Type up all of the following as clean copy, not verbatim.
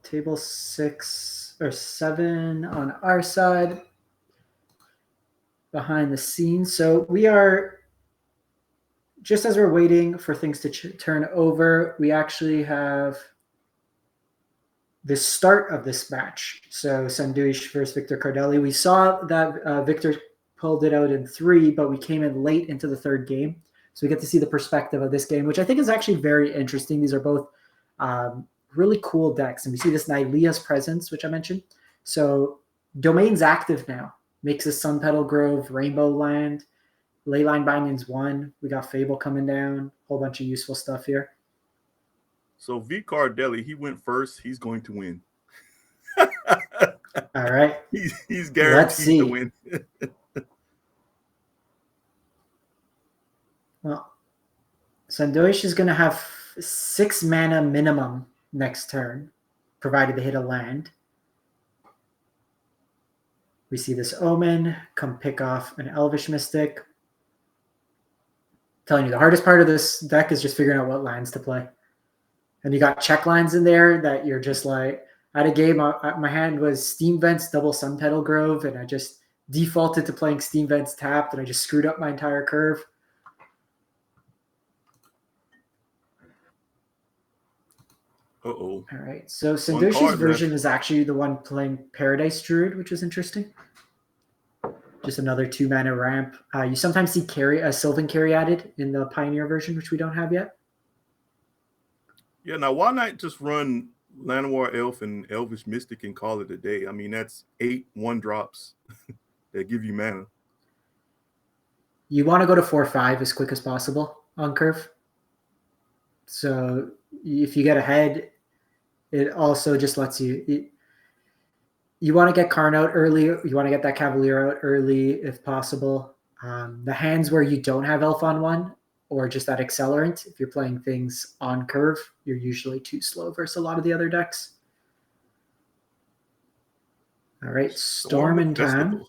table 6 or 7 on our side behind the scenes. So we are, just as we're waiting for things to turn over, we actually have the start of this match. So Sanduish versus Victor Cardelli. We saw that Victor pulled it out in 3, but we came in late into the third game. So we get to see the perspective of this game, which I think is actually very interesting. These are both really cool decks. And we see this Nylea's Presence, which I mentioned. So Domain's active now. Makes a Sun Petal Grove, Rainbow Land, Leyline Binding's 1. We got Fable coming down. Whole bunch of useful stuff here. So V Cardelli, he went first. He's going to win. All right. He's guaranteed to win. Well, Sandoish is going to have 6 mana minimum next turn, provided they hit a land. We see this Omen, come pick off an Elvish Mystic. Telling you, the hardest part of this deck is just figuring out what lands to play. And you got check lines in there that you're just like, at a game, my hand was Steam Vents, double Sun Petal Grove, and I just defaulted to playing Steam Vents tapped, and I just screwed up my entire curve. Uh-oh. All right, so Sandosh's version is actually the one playing Paradise Druid, which is interesting. Just another 2 mana ramp. You sometimes see a Sylvan Carry added in the Pioneer version, which we don't have yet. Yeah, now why not just run Llanowar Elf and Elvish Mystic and call it a day? I mean, that's 8 1-drops that give you mana. You want to go to 4/5 as quick as possible on curve. So if you get ahead, it also just lets you... You want to get Karn out early. You want to get that Cavalier out early if possible. The hands where you don't have Elf on 1 or just that Accelerant, if you're playing things on curve, you're usually too slow versus a lot of the other decks. All right, Storm in time.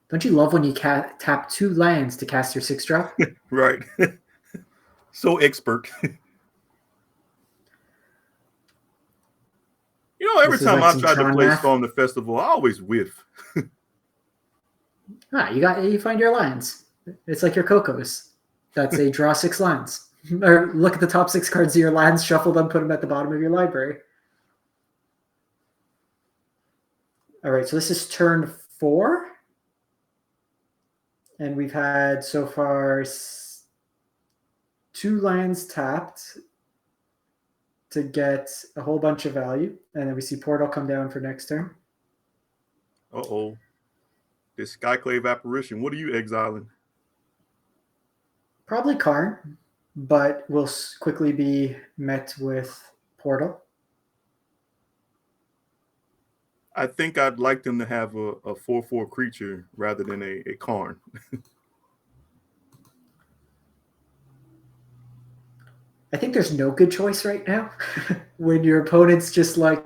Don't you love when you tap 2 lands to cast your 6-drop? Right. So expert. You know, every time I tried to play Storm the Festival, I always whiff. You find your lands. It's like your Cocos. That's a draw 6 lands. Or look at the top 6 cards of your lands, shuffle them, put them at the bottom of your library. All right, so this is turn 4. And we've had so far 2 lands tapped to get a whole bunch of value. And then we see Portal come down for next turn. Uh-oh. This Skyclave Apparition, what are you exiling? Probably Karn, but will quickly be met with Portal. I think I'd like them to have a 4/4 creature rather than a Karn. I think there's no good choice right now. When your opponent's just like,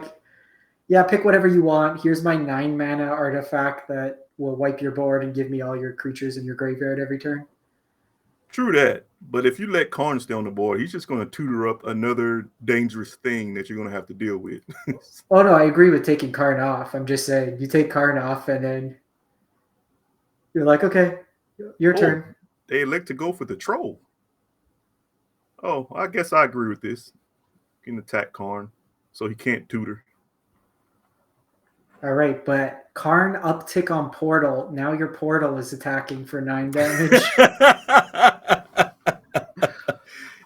yeah, pick whatever you want. Here's my 9 mana artifact that will wipe your board and give me all your creatures in your graveyard every turn. True that. But if you let Karn stay on the board, he's just going to tutor up another dangerous thing that you're going to have to deal with. Oh, no, I agree with taking Karn off. I'm just saying, you take Karn off and then you're like, okay, your turn. They elect to go for the troll. Oh, I guess I agree with this. You can attack Karn so he can't tutor. All right, but Karn uptick on Portal. Now your Portal is attacking for 9 damage.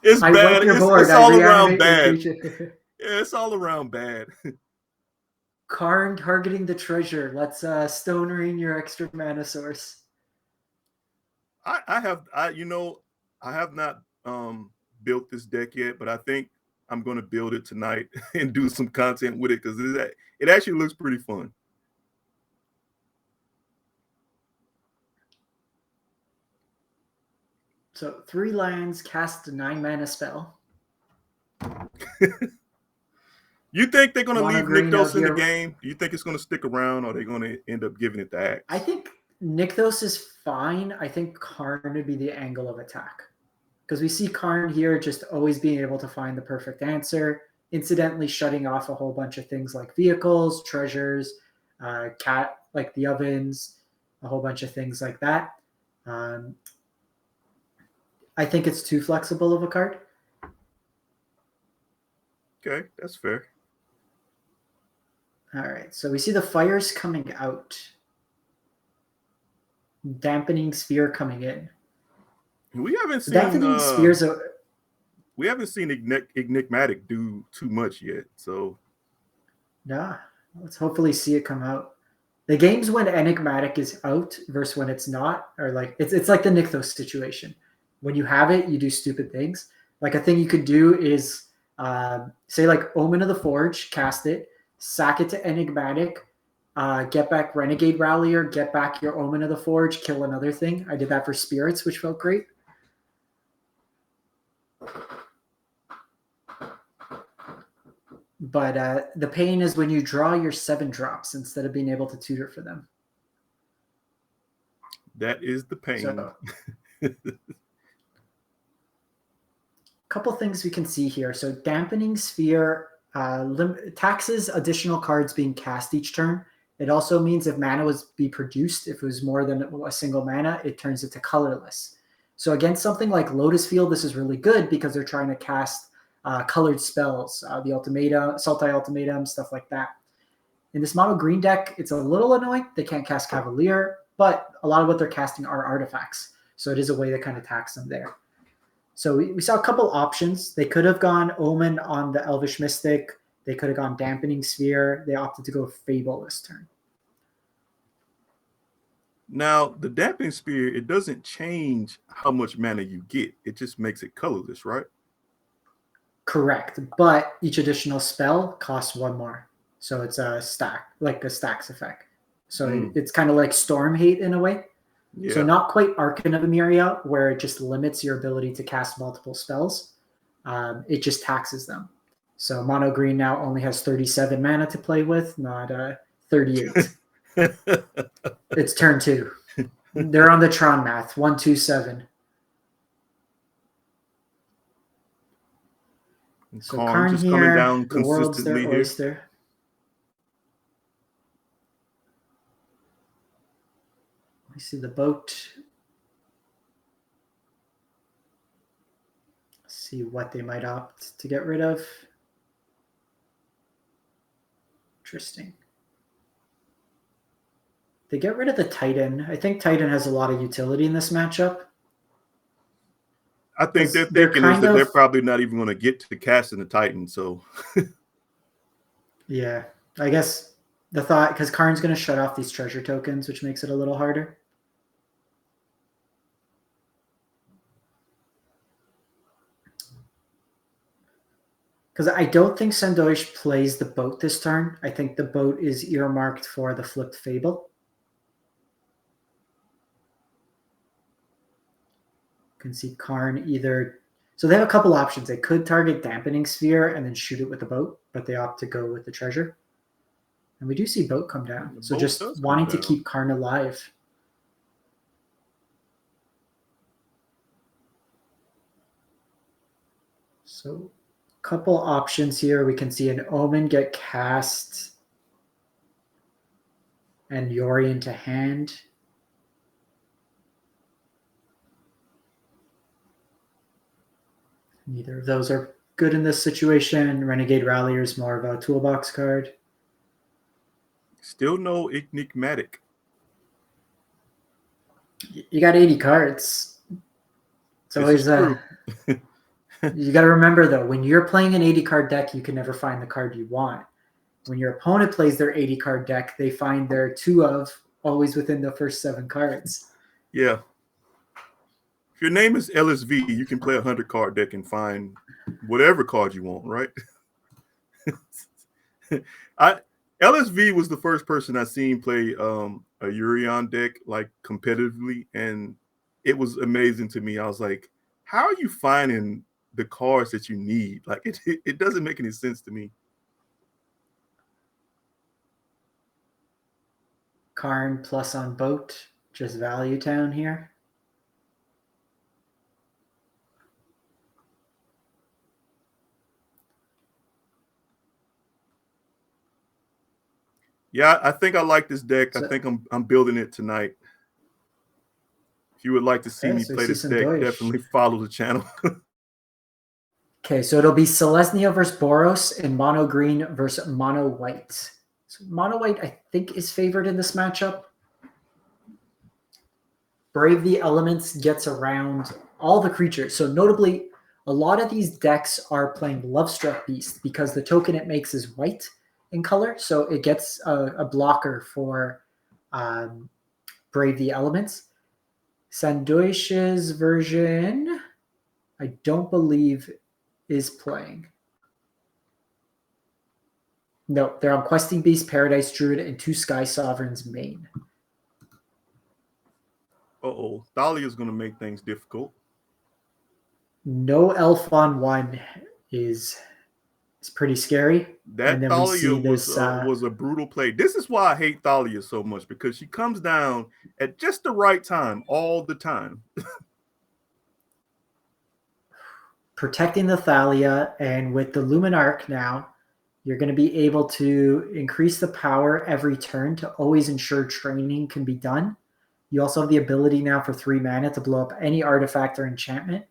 It's bad. It's all around bad. Yeah, it's all around bad. Karn targeting the treasure. Let's Stone Rain your extra mana source. I have not built this deck yet, but I think I'm going to build it tonight and do some content with it because it actually looks pretty fun. So 3 lands, cast a 9 mana spell. You think they're going to leave Nykthos in the game? Do you think it's going to stick around, or are they going to end up giving it the axe? I think Nykthos is fine. I think Karn would be the angle of attack. Because we see Karn here just always being able to find the perfect answer. incidentally shutting off a whole bunch of things like vehicles, treasures, like the ovens, a whole bunch of things like that. I think it's too flexible of a card. Okay, that's fair. All right, so we see the fires coming out. Dampening sphere coming in. We haven't seen dampening spheres. We haven't seen enigmatic do too much yet, so yeah, let's hopefully see it come out. The games when enigmatic is out versus when it's not are like it's like the Nykthos situation. When you have it, you do stupid things. Like a thing you could do is say like Omen of the Forge, cast it, sack it to enigmatic, get back Renegade Rallier, get back your Omen of the Forge, kill another thing. I did that for Spirits, which felt great. But the pain is when you draw your 7 drops instead of being able to tutor for them. That is the pain. So, couple things we can see here. So dampening sphere taxes additional cards being cast each turn. It also means if mana was be produced, if it was more than a single mana, it turns it to colorless. So against something like Lotus Field, this is really good because they're trying to cast colored spells, the Ultimatum, Sultai Ultimatum, stuff like that. In this mono green deck, it's a little annoying. They can't cast Cavalier, but a lot of what they're casting are artifacts. So it is a way to kind of tax them there. So we saw a couple options. They could have gone Omen on the Elvish Mystic. They could have gone Dampening Sphere. They opted to go Fable this turn. Now, the Dampening Sphere, it doesn't change how much mana you get. It just makes it colorless, right? Correct. But each additional spell costs 1 more. So it's a stack, like a stacks effect. So it's kind of like Storm Hate in a way. Yeah. So not quite Archon of Emeria, where it just limits your ability to cast multiple spells. It just taxes them. So mono green now only has 37 mana to play with, not 38. It's turn 2. They're on the Tron math, 1, 2, 7. So Karn just here, coming down the world's their consistently oyster. Here. We see the boat. Let's see what they might opt to get rid of. Interesting. They get rid of the Titan. I think Titan has a lot of utility in this matchup. I think they're thinking is that they're probably not even going to get to casting the Titan. So, yeah, I guess the thought, because Karn's going to shut off these treasure tokens, which makes it a little harder. Because I don't think Sandoish plays the boat this turn. I think the boat is earmarked for the flipped Fable. You can see Karn either... So they have a couple options. They could target Dampening Sphere and then shoot it with the boat, but they opt to go with the treasure. And we do see boat come down. So just wanting to keep Karn alive. So... couple options here. We can see an Omen get cast and Yori into hand. Neither of those are good in this situation. Renegade Rallier is more of a toolbox card. Still no enigmatic. You got 80 cards. It's always you got to remember, though, when you're playing an 80-card deck, you can never find the card you want. When your opponent plays their 80-card deck, they find their 2 of always within the first 7 cards. Yeah. If your name is LSV, you can play a 100-card deck and find whatever card you want, right? LSV was the first person I seen play a Urion deck like competitively, and it was amazing to me. I was like, how are you finding the cards that you need? Like it doesn't make any sense to me. Karn plus on boat, just value town here. Yeah, I think I like this deck. So, I think I'm building it tonight. If you would like to see okay, me so you play see this some deck, Deutsch. definitely follow the channel. Okay, so it'll be Selesnya versus Boros and mono green versus mono white. So mono white, I think, is favored in this matchup. Brave the Elements gets around all the creatures. So notably, a lot of these decks are playing Lovestruck Beast because the token it makes is white in color. So it gets a blocker for Brave the Elements. Sandoish's version, I don't believe, is playing. No, they're on Questing Beast, Paradise Druid, and 2 Sky Sovereigns main. Uh-oh. Thalia's going to make things difficult. No Elf on 1 is pretty scary. That And then Thalia we see was a brutal play. This is why I hate Thalia so much, because she comes down at just the right time all the time. protecting the Thalia, and with the Luminarch now, you're going to be able to increase the power every turn to always ensure training can be done. You also have the ability now for 3 mana to blow up any artifact or enchantment.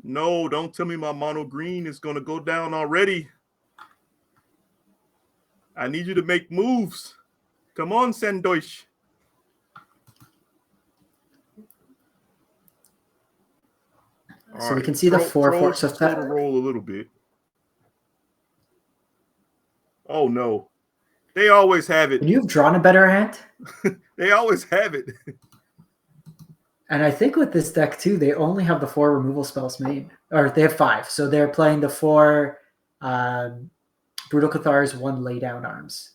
No, don't tell me my mono green is going to go down already. I need you to make moves. Come on, Sandoish. So we can see the 4/4. So slow to roll a little bit. Oh no, they always have it. Would you have drawn a better hand? They always have it. And I think with this deck too, they only have the 4 removal spells main, or they have 5. So they're playing the 4 Brutal Cathars, 1 Laydown Arms.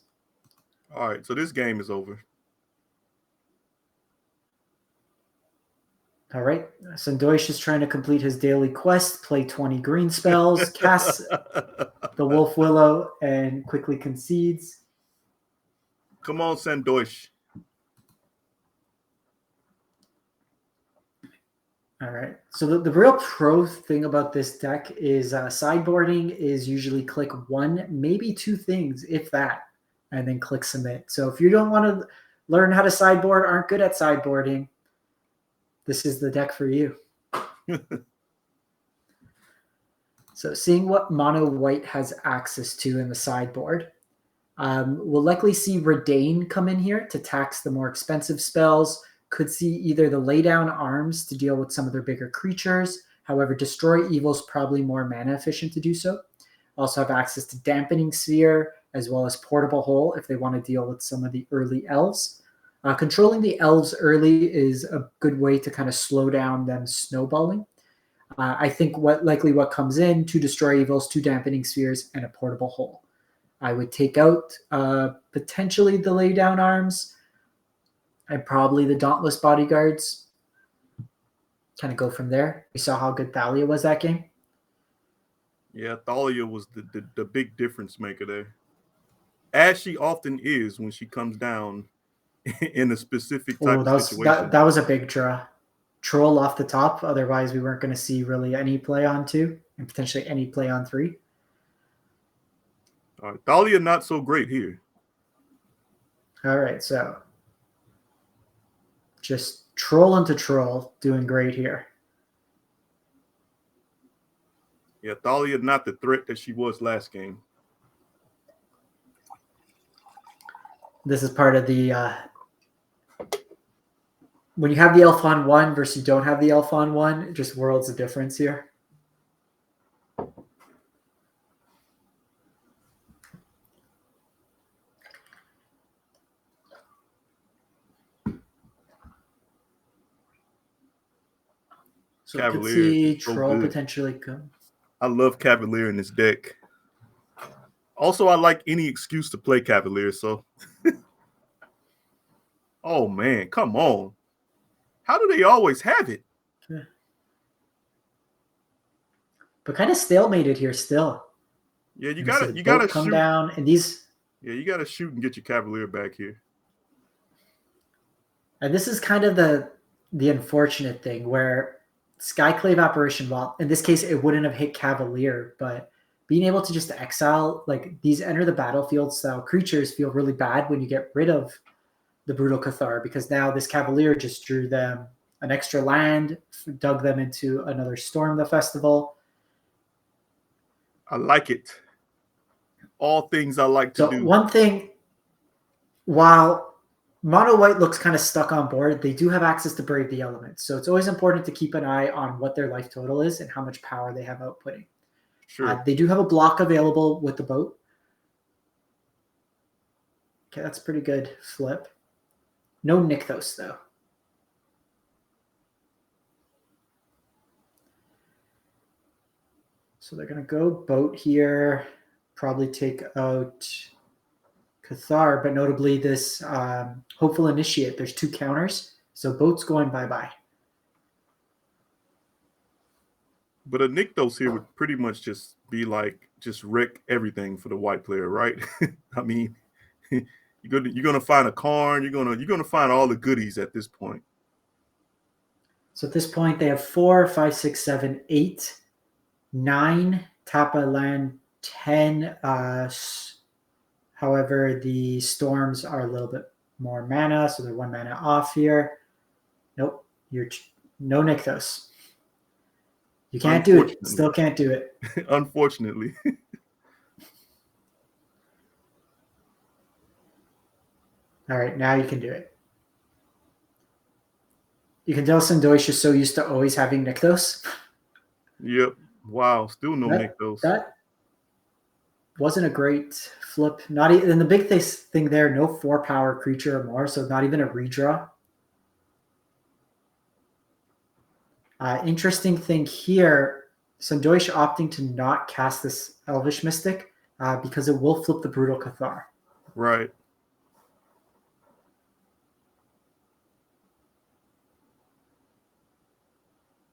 All right, so this game is over. All right, Sandoish is trying to complete his daily quest, play 20 green spells, cast the Wolf Willow, and quickly concedes. Come on, Sandoish. All right. So the real pro thing about this deck is sideboarding is usually click 1, maybe 2 things, if that, and then click submit. So if you don't want to learn how to sideboard, aren't good at sideboarding, this is the deck for you. So seeing what mono white has access to in the sideboard. We'll likely see Redain come in here to tax the more expensive spells. Could see either the Laydown Arms to deal with some of their bigger creatures. However, Destroy Evil is probably more mana efficient to do so. Also have access to Dampening Sphere, as well as Portable Hole if they want to deal with some of the early elves. Controlling the elves early is a good way to kind of slow down them snowballing. I think what comes in, 2 Destroy Evils, 2 Dampening Spheres, and a Portable Hole. I would take out potentially the Laydown Arms and probably the Dauntless Bodyguards. Kind of go from there. We saw how good Thalia was that game. Yeah, Thalia was the big difference maker there. As she often is when she comes down in a specific type of situation. That was a big draw. Troll off the top. Otherwise, we weren't going to see really any play on 2 and potentially any play on 3. All right, Thalia not so great here. All right, so just troll into troll, doing great here. Yeah, Thalia not the threat that she was last game. This is part of the when you have the elf on 1 versus you don't have the elf on 1, it just worlds of difference here. So Cavalier, we could see so troll good. potentially come. I love Cavalier in this deck. Also, I like any excuse to play Cavalier, so. Oh, man, come on. How do they always have it? Yeah. But kind of stalemated here still. Yeah, you gotta come shoot down, and these. Yeah, you gotta shoot and get your Cavalier back here. And this is kind of the unfortunate thing where Skyclave Apparition, well, in this case, it wouldn't have hit Cavalier, but being able to just exile, like these enter the battlefield style creatures feel really bad when you get rid of the Brutal Cathar, because now this Cavalier just drew them an extra land, dug them into another Storm the Festival. I like it. All things I like to do. One thing, while Mono White looks kind of stuck on board, they do have access to Brave the Elements. So it's always important to keep an eye on what their life total is and how much power they have outputting. Sure. They do have a block available with the boat. Okay, that's pretty good flip. No Nykthos, though. So they're going to go boat here, probably take out Cathar, but notably this Hopeful Initiate. There's 2 counters, so boat's going bye-bye. But a Nykthos here would pretty much just be like, just wreck everything for the white player, right? I mean, you're gonna find a Karn, you're gonna find all the goodies at this point. So at this point, they have 4, 5, 6, 7, 8, 9 Tapa land, 10. However, the Storms are a little bit more mana, so they're 1 mana off here. Nope, no Nykthos. You can't do it. Still can't do it. Unfortunately. All right, now you can do it. You can tell Sandoish is so used to always having Nykthos. Yep. Wow. Still no Nykthos. That wasn't a great flip. Not even, and the big thing there, no 4-power creature or more, so not even a redraw. Interesting thing here, Sandoish opting to not cast this Elvish Mystic because it will flip the Brutal Cathar. Right.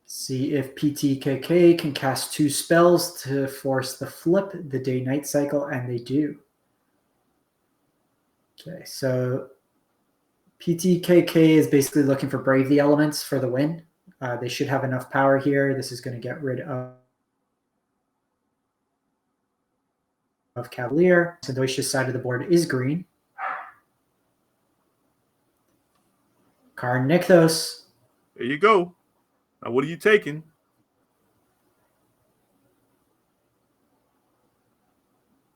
See if PTKK can cast 2 spells to force the flip, the day-night cycle, and they do. Okay, so PTKK is basically looking for Brave the Elements for the win. They should have enough power here. This is going to get rid of Cavalier. Sandoish's side of the board is green. Karn Nykthos. There you go. Now, what are you taking?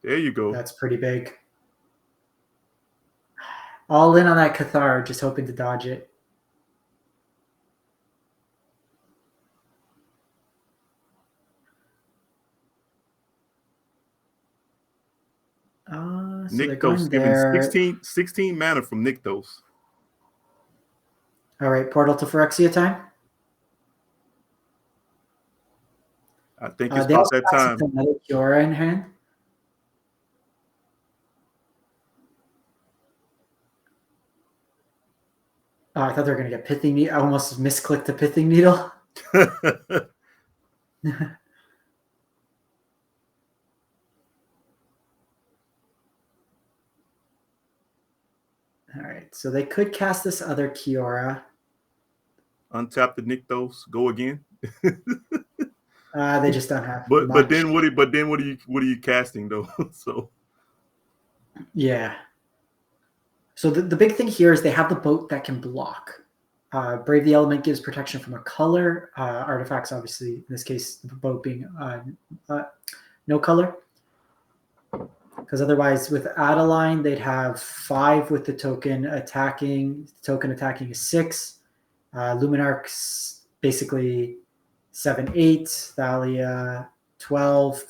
There you go. That's pretty big. All in on that Cathar, just hoping to dodge it. So Nykthos giving 16 mana from Nykthos. All right, Portal to Phyrexia time. I think it's about that time. Another Kiora in hand. Oh, I thought they were going to get Pithing Needle. I almost misclicked the Pithing Needle. All right, so they could cast this other Kiora. Untap the Nykthos. Go again. They just don't have. But then what are you casting though? So yeah. So the big thing here is they have the boat that can block. Brave the Element gives protection from a color. Artifacts, obviously, in this case, the boat being no color. Because otherwise, with Adeline, they'd have 5 with the token attacking. The token attacking is 6. Luminarch's basically 7, 8. Thalia 12,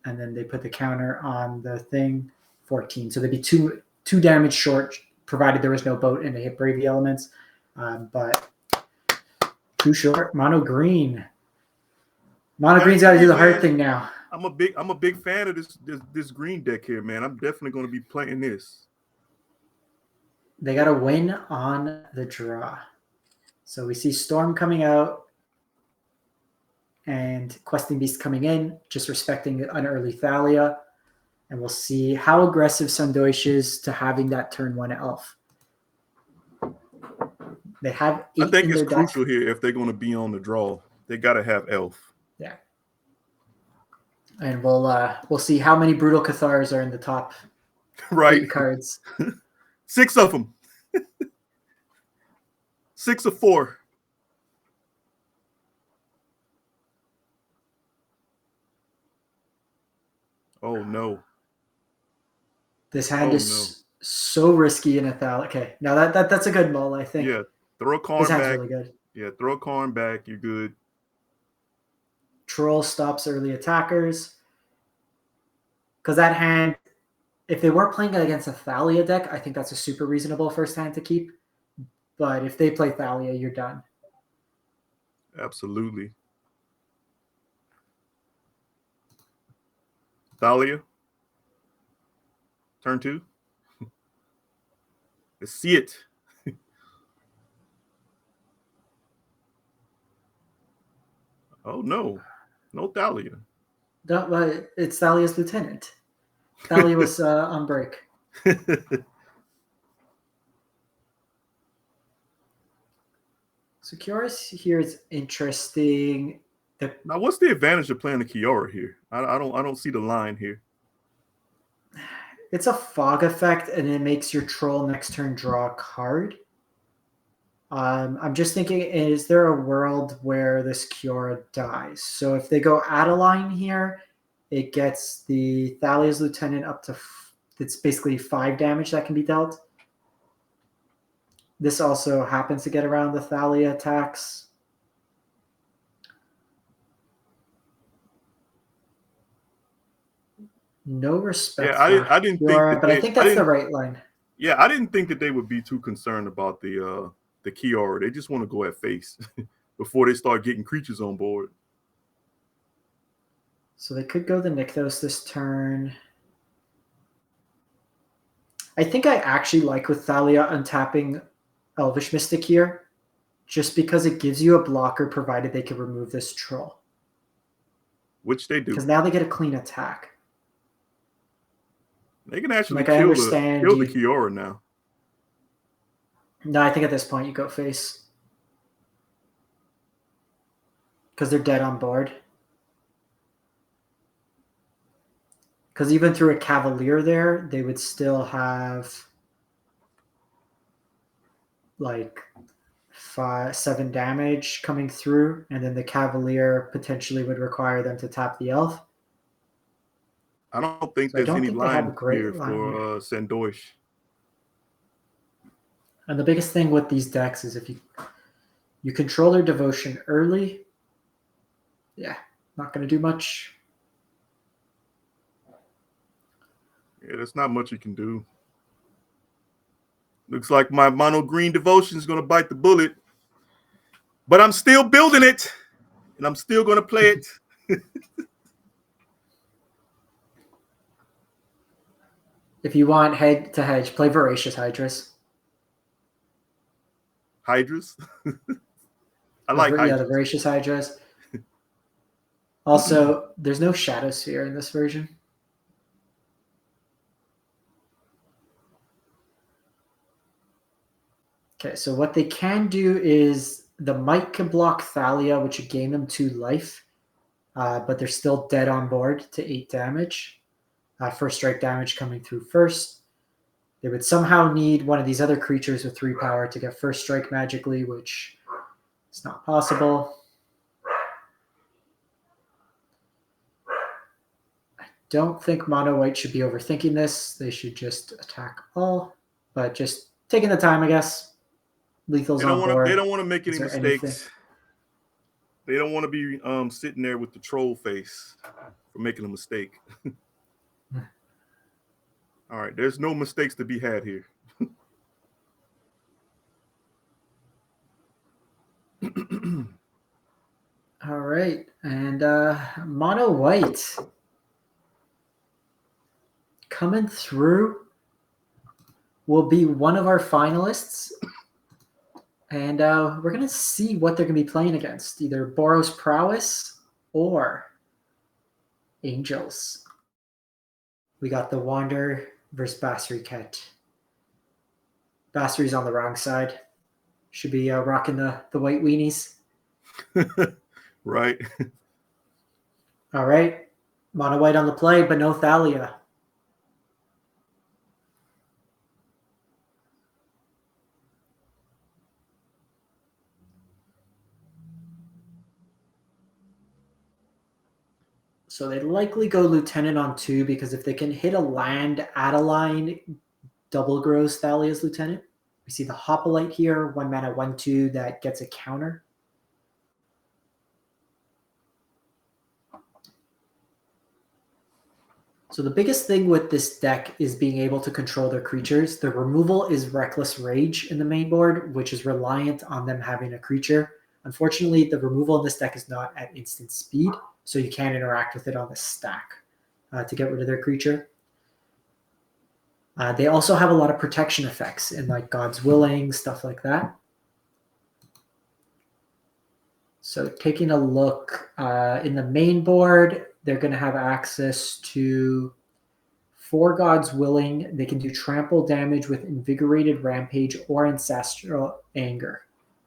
and then they put the counter on the thing 14. So they'd be two damage short, provided there was no boat and they hit Brave the Elements. But too short. Mono Green. Mono Green's got to do the hard thing now. I'm a big fan of this green deck here, man. I'm definitely going to be playing this. They got to win on the draw. So we see Storm coming out and Questing Beast coming in, just respecting an early Thalia. And we'll see how aggressive Sandoish is to having that turn 1 elf. They have 8 I think in it's their crucial deck. here if they're going to be on the draw. They got to have elf. Yeah. And we'll see how many Brutal Cathars are in the top Right. 8 cards. 6 of them. 6 of 4. Oh no. This hand is so risky in a Thalia. Okay, now that's a good mull, I think. Yeah, throw a Karn this hand's back. Really good. Yeah, throw a Karn back. You're good. Troll stops early attackers. Because that hand, if they weren't playing against a Thalia deck, I think that's a super reasonable first hand to keep. But if they play Thalia, you're done. Absolutely. Thalia. Turn 2. Let's see it. Oh no. No Thalia. No, it's Thalia's lieutenant. Thalia was on break. So Kiora's here is interesting. Now, what's the advantage of playing a Kiora here? I don't see the line here. It's a fog effect, and it makes your troll next turn draw a card. I'm just thinking, is there a world where this Kiora dies? So if they go Adeline here, it gets the Thalia's Lieutenant up to, it's basically 5 damage that can be dealt. This also happens to get around the Thalia attacks. No respect. Yeah, I didn't Kiora, think that but I think that's the right line. Yeah, I didn't think that they would be too concerned about the Kiora. They just want to go at face before they start getting creatures on board. So they could go the Nykthos this turn. I think I actually like with Thalia untapping Elvish Mystic here, just because it gives you a blocker provided they can remove this troll. Which they do. Because now they get a clean attack. They can actually kill the Kiora now. No, I think at this point you go face. Because they're dead on board. Because even through a Cavalier there, they would still have like 7 damage coming through, and then the Cavalier potentially would require them to tap the Elf. I don't think there's any line here for Sandoish. And the biggest thing with these decks is if you control their devotion early, yeah, not going to do much. Yeah, there's not much you can do. Looks like my mono green devotion is going to bite the bullet. But I'm still building it, and I'm still going to play it. If you want head to hedge, play Voracious Hydras. Hydras? I like Hydras. Yeah, the Voracious Hydras. Also, there's no Shadow Sphere in this version. Okay, so what they can do is the Might can block Thalia, which would gain them 2 life, but they're still dead on board to 8 damage. First strike damage coming through first. They would somehow need one of these other creatures with 3 power to get first strike magically, which is not possible. I don't think mono white should be overthinking this. They should just attack all, but just taking the time, I guess. Lethal's on board. They don't want to make any mistakes. They don't want to be sitting there with the troll face for making a mistake. All right, there's no mistakes to be had here. All right, and mono white coming through will be one of our finalists, and we're gonna see what they're gonna be playing against, either Boros Prowess or Angels. We got the Wander versus Basri Ket. Basri's on the wrong side. Should be rocking the white weenies. Right. All right. Mono white on the play, but no Thalia. So they likely go Lieutenant on 2 because if they can hit a land, add a line, double grows Thalia's Lieutenant. We see the Hoplite here, 1 mana, 1/2 that gets a counter. So the biggest thing with this deck is being able to control their creatures. The removal is Reckless Rage in the main board, which is reliant on them having a creature. Unfortunately, the removal in this deck is not at instant speed, so you can't interact with it on the stack to get rid of their creature. They also have a lot of protection effects in like God's Willing, stuff like that. So taking a look in the main board, they're going to have access to 4 God's Willing. They can do trample damage with Invigorated Rampage or Ancestral Anger.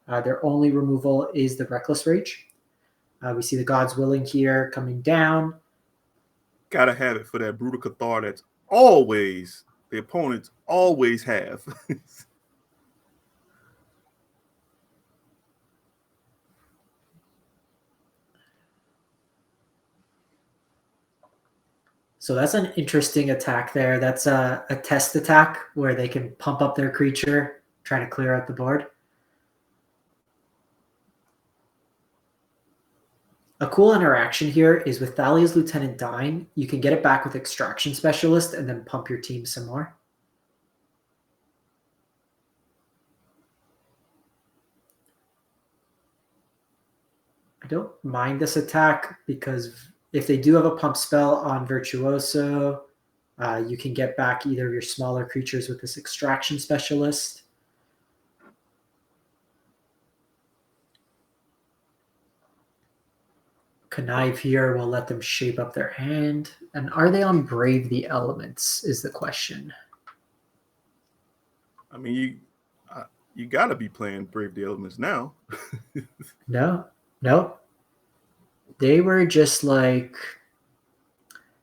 Their only removal is the Reckless Rage. We see the God's Willing here coming down. Gotta have it for that Brutal Cathar that's always, the opponents always have. So that's an interesting attack there. That's a test attack where they can pump up their creature, trying to clear out the board. A cool interaction here is with Thalia's Lieutenant dying, you can get it back with Extraction Specialist and then pump your team some more. I don't mind this attack because if they do have a pump spell on Virtuoso, you can get back either of your smaller creatures with this Extraction Specialist. Connive here will let them shape up their hand. And are they on Brave the Elements is the question. I mean, you got to be playing Brave the Elements now. No. They were just like,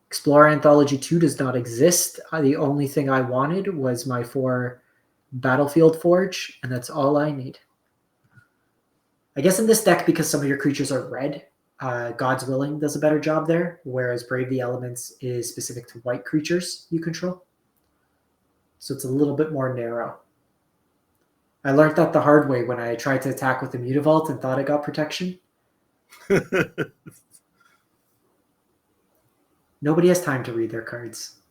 Explorer Anthology 2 does not exist. The only thing I wanted was my 4 Battlefield Forge, and that's all I need. I guess in this deck, because some of your creatures are red, God's Willing does a better job there, whereas Brave the Elements is specific to white creatures you control. So it's a little bit more narrow. I learned that the hard way when I tried to attack with the Mutavault and thought I got protection. Nobody has time to read their cards.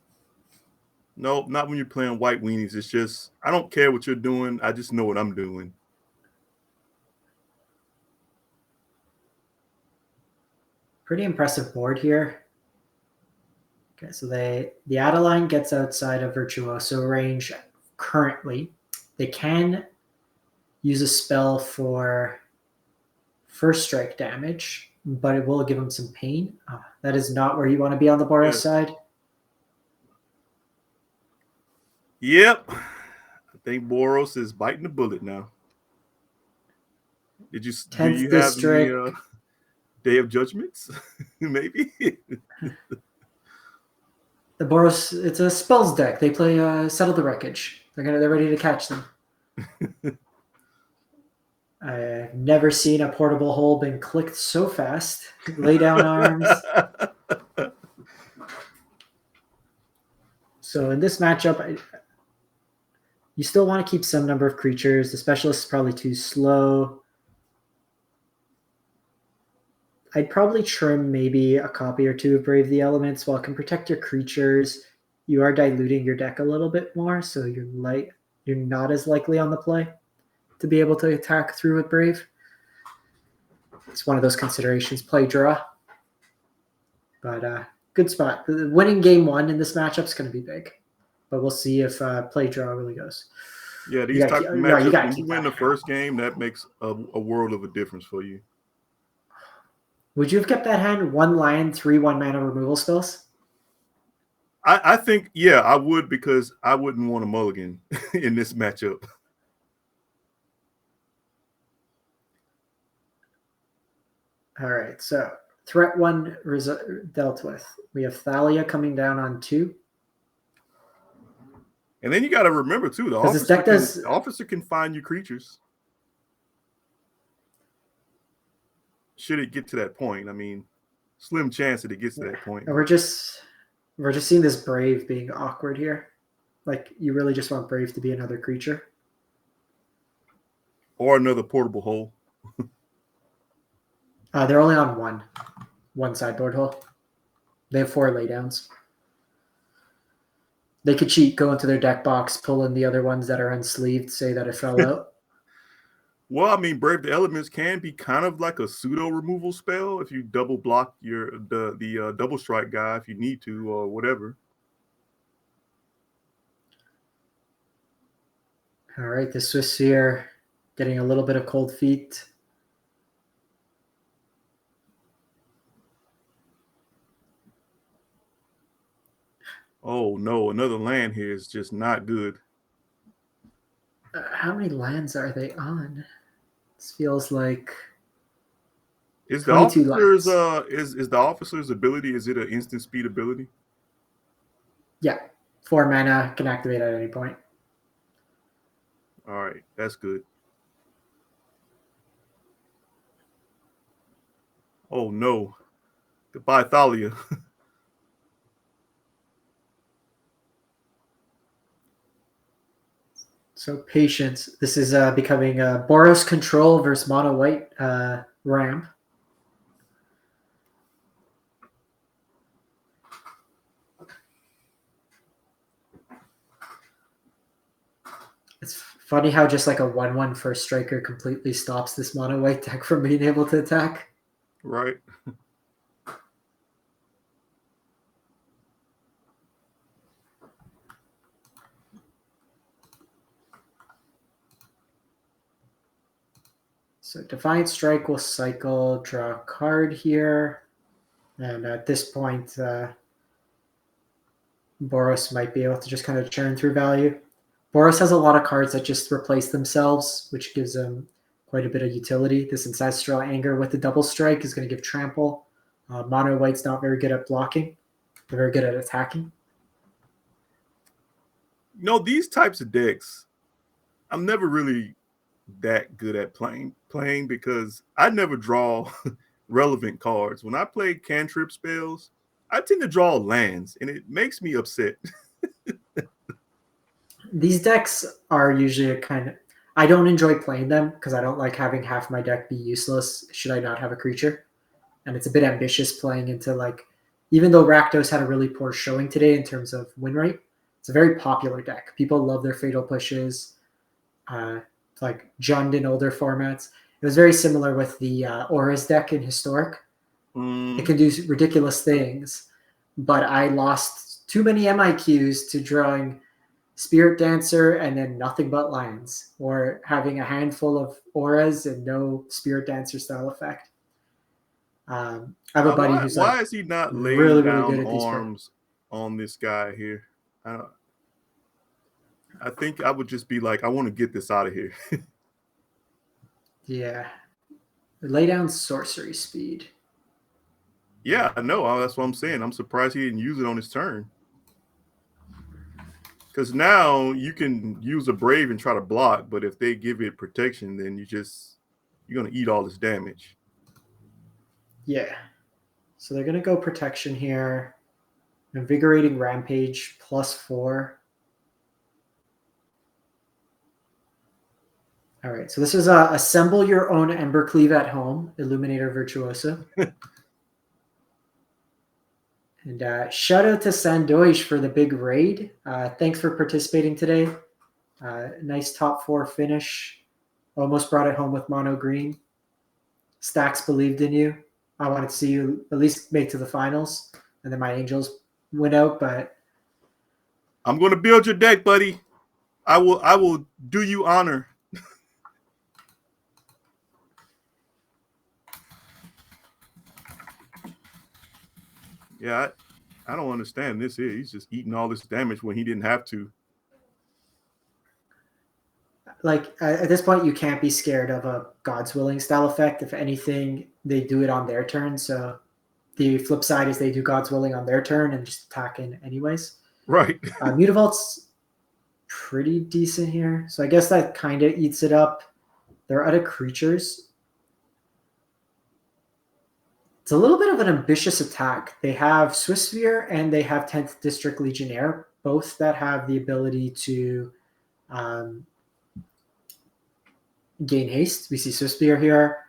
No, not when you're playing white weenies. It's just, I don't care what you're doing. I just know what I'm doing. Pretty impressive board here. Okay, so the Adeline gets outside of Virtuoso range currently. They can use a spell for first strike damage, but it will give them some pain. That is not where you want to be on the Boros side. Yep. I think Boros is biting the bullet now. Do you have any Day of Judgments? Maybe. The Boros, it's a spells deck. They play Settle the Wreckage. They're ready to catch them. I've never seen a portable hole been clicked so fast. Lay down arms. So in this matchup, you still want to keep some number of creatures. The Specialist is probably too slow. I'd probably trim maybe a copy or 2 of Brave the Elements. While it can protect your creatures, you are diluting your deck a little bit more, so you're not as likely on the play to be able to attack through with Brave. It's one of those considerations. Play draw. But good spot. Winning game 1 in this matchup is going to be big. But we'll see if play draw really goes. Yeah, these type of matchups, when you win the first game, that makes a world of a difference for you. Would you have kept that hand 1 land, 3 1-mana removal spells? I think, yeah, I would, because I wouldn't want a mulligan in this matchup. All right, so threat 1 dealt with. We have Thalia coming down on 2. And then you got to remember too, the officer can find you creatures. Should it get to that point? I mean, slim chance that it gets to that point. And we're just seeing this Brave being awkward here. Like, you really just want Brave to be another creature. Or another portable hole. They're only on one sideboard hole. They have 4 laydowns. They could cheat, go into their deck box, pull in the other ones that are unsleeved, say that it fell out. Well, I mean, Brave the Elements can be kind of like a pseudo removal spell if you double block the double strike guy if you need to or whatever. All right, the Swiss Sphere getting a little bit of cold feet. Oh no, another land here is just not good. How many lands are they on? This feels like is the officer's is the officer's ability, is it an instant speed ability? Yeah. 4 mana, can activate at any point. All right, that's good. Oh no. Goodbye, Thalia. So patience. This is becoming Boros control versus mono white ramp. It's funny how just like a 1/1 first striker completely stops this mono white deck from being able to attack. Right. So Defiant Strike will cycle, draw a card here. And at this point, Boros might be able to just kind of churn through value. Boros has a lot of cards that just replace themselves, which gives them quite a bit of utility. This Ancestral Anger with the double strike is going to give trample. Mono White's not very good at blocking. They're very good at attacking. You know, these types of decks, I'm never really that good at playing because I never draw relevant cards. When I play cantrip spells, I tend to draw lands, and it makes me upset. These decks are usually a kind of... I don't enjoy playing them because I don't like having half my deck be useless should I not have a creature. And it's a bit ambitious playing into like... Even though Rakdos had a really poor showing today in terms of win rate, it's a very popular deck. People love their Fatal Pushes. Like Jund in older formats. It was very similar with the Auras deck in Historic. It can do ridiculous things, but I lost too many MIQs to drawing Spirit Dancer and then nothing but lands, or having a handful of Auras and no Spirit Dancer style effect. I have a buddy who's why is he not laying really down good at these arms on this guy here? I think I would just be like, I want to get this out of here. Yeah. Lay down sorcery speed. Yeah, I know. That's what I'm saying. I'm surprised he didn't use it on his turn. Because now you can use a Brave and try to block, but if they give it protection, then you're going to eat all this damage. Yeah. So they're going to go protection here. Invigorating Rampage +4. All right, so this is assemble your own Embercleave at home, Illuminator Virtuoso. And shout out to Sandoish for the big raid. Thanks for participating today. Nice top 4 finish. Almost brought it home with mono green. Stacks believed in you. I wanted to see you at least make to the finals, and then my Angels went out. But I'm going to build your deck, buddy. I will do you honor. Yeah, I don't understand this here. He's just eating all this damage when he didn't have to. Like, at this point, you can't be scared of a God's Willing style effect. If anything, they do it on their turn. So The flip side is they do God's Willing on their turn and just attack in anyways. Right. Mutavault's pretty decent here. So I guess that kind of eats it up. There are other creatures. It's a little bit of an ambitious attack. They have Swiftspear and they have 10th District Legionnaire, both that have the ability to gain haste. We see Swiftspear here.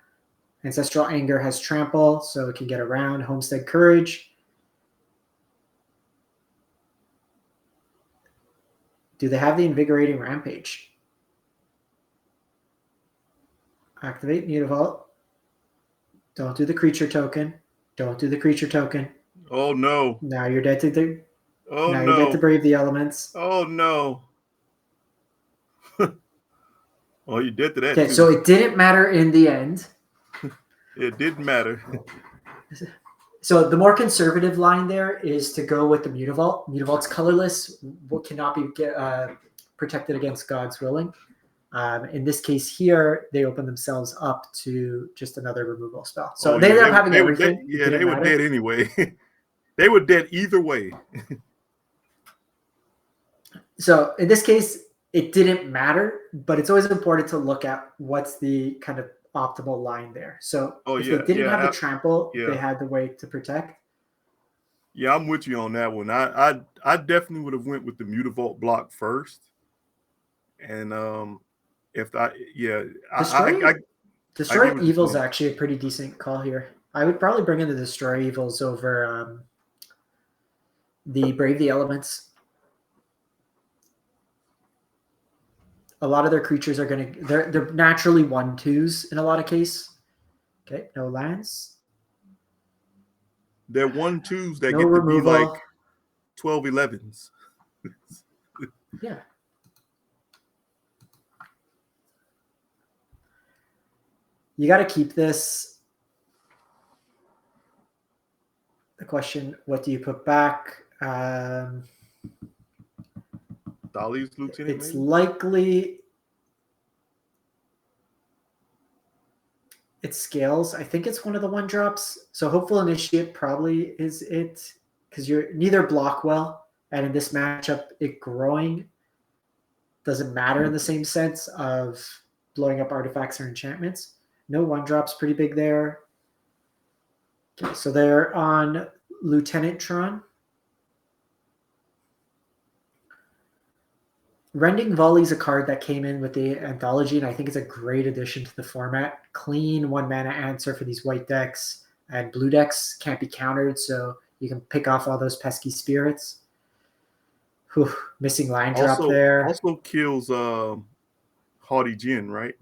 Ancestral Anger has Trample, so it can get around. Homestead Courage. Do they have the Invigorating Rampage? Activate Mutavault. Don't do the creature token. Don't do the creature token. Oh no. Now you're dead to the. Oh now no. you're dead to Brave the Elements. Oh no. Oh, you did to that. Okay, too. so it didn't matter in the end. It didn't matter. So the more conservative line there is to go with the Mutavault. Mutavault's colorless. What cannot be protected against God's Willing. In this case here, they open themselves up to just another removal spell. So they ended up having everything. They were dead anyway. They were dead either way. So in this case, it didn't matter, but it's always important to look at what's the kind of optimal line there. So if they didn't have the trample, they had the way to protect. Yeah, I'm with you on that one. I definitely would have went with the Mutavault block first. And Destroy Evil is actually a pretty decent call here. I would probably bring in the Destroy Evils over the Brave the Elements. A lot of their creatures are they're naturally 1/2s in a lot of cases. Okay, no lands. They're 1/2s that get to be like 12/11s. Yeah. You got to keep this. The question, what do you put back? Dolly's Lieutenant. It's likely it scales. I think it's one of the 1-drops. So Hopeful Initiate probably is it, because you're neither block well, and in this matchup, it growing doesn't matter in the same sense of blowing up artifacts or enchantments. No 1-drops pretty big there. Okay, so they're on Lieutenant Tron. Rending Volley is a card that came in with the anthology, and I think it's a great addition to the format. Clean 1-mana answer for these white decks, and blue decks can't be countered, so you can pick off all those pesky spirits. Whew, missing line drop there. Also kills Haughty Jin, right?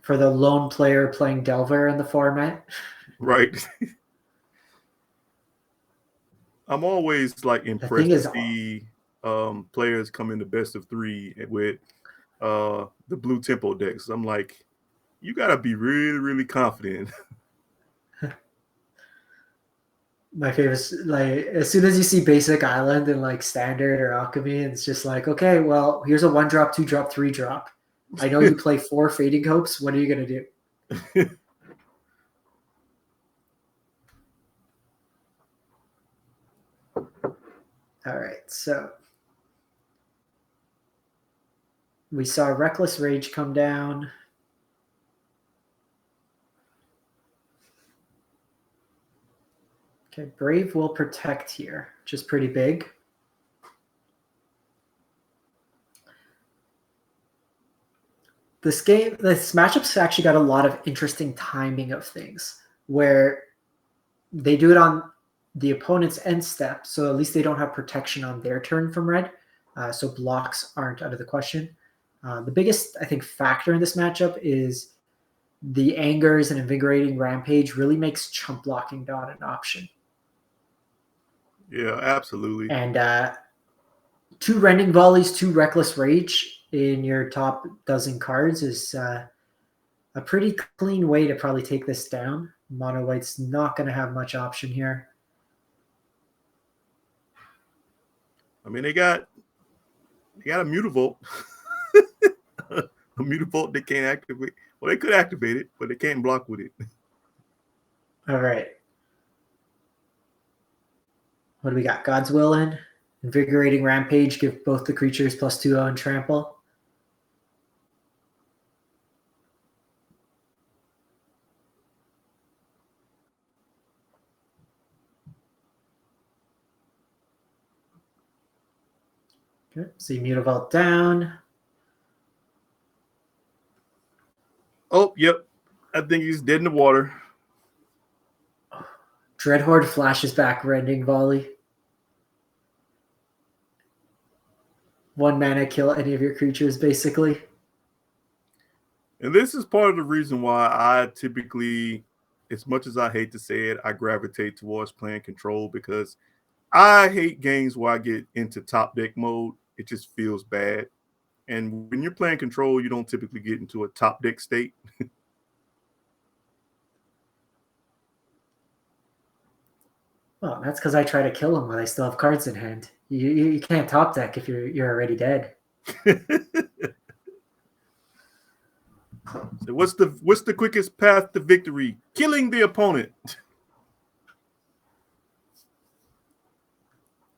For the lone player playing Delver in the format. Right. I'm always like impressed to see players come into best of 3 with the blue tempo decks. I'm like, you gotta be really, really confident. My favorite, like, as soon as you see Basic Island and like Standard or Alchemy, it's just like, okay, well, here's a 1-drop, 2-drop, 3-drop. I know you play 4 Fading Hopes. What are you gonna do? All right, so we saw Reckless Rage come down. Okay, Brave will protect here, which is pretty big. This matchup's actually got a lot of interesting timing of things, where they do it on the opponent's end step, so at least they don't have protection on their turn from red, so blocks aren't out of the question. The biggest, I think, factor in this matchup is the Angers and Invigorating Rampage really makes chump blocking not an option. Yeah, absolutely. And 2 Rending Volleys, 2 Reckless Rage in your top dozen cards is a pretty clean way to probably take this down. Mono White's not going to have much option here. I mean, they got a Mutavault. A Mutavault they can't activate. Well, they could activate it, but they can't block with it. All right. What do we got? God's Will in. Invigorating Rampage. Give both the creatures +2 on trample. Okay, see Mutavault down. Oh, yep. I think he's dead in the water. Dreadhorde flashes back Rending Volley. 1 mana, kill any of your creatures, basically. And this is part of the reason why I typically, as much as I hate to say it, I gravitate towards playing control, because I hate games where I get into top deck mode. It just feels bad. And when you're playing control, you don't typically get into a top deck state. Well, that's because I try to kill them when I still have cards in hand. You can't top deck if you're already dead. So what's the quickest path to victory? Killing the opponent.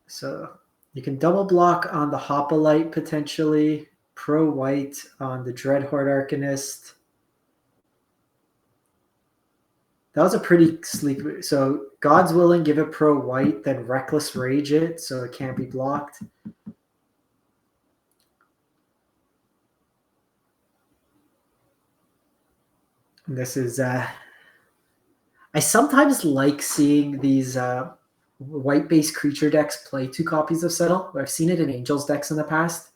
So you can double block on the Hoplite potentially. Pro white on the Dreadhorde Arcanist. That was a pretty sleek. So God's Willing, give it pro white, then Reckless Rage it so it can't be blocked. And this is I sometimes like seeing these white-based creature decks play 2 copies of Settle. I've seen it in Angels decks in the past.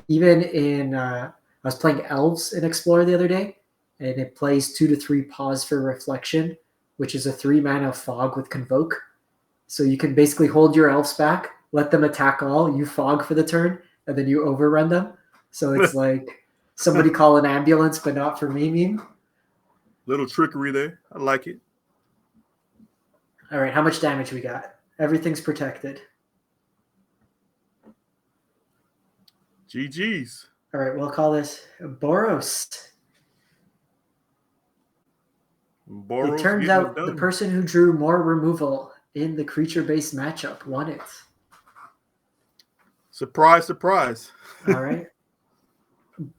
Even in I was playing Elves in Explorer the other day, and it plays 2 to 3 Pause for Reflection, which is a 3 mana fog with Convoke. So you can basically hold your Elves back, let them attack all, you fog for the turn, and then you overrun them. So it's like somebody call an ambulance, but not for me meme. Little trickery there. I like it. All right, how much damage we got? Everything's protected. GG's. All right, we'll call this Boros. Boros It turns out the person who drew more removal in the creature-based matchup won it. Surprise, surprise. All right.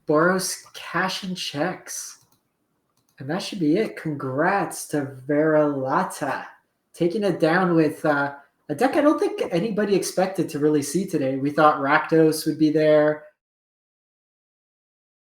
Boros cash and checks. And that should be it. Congrats to Veralata. Taking it down with a deck I don't think anybody expected to really see today. We thought Rakdos would be there.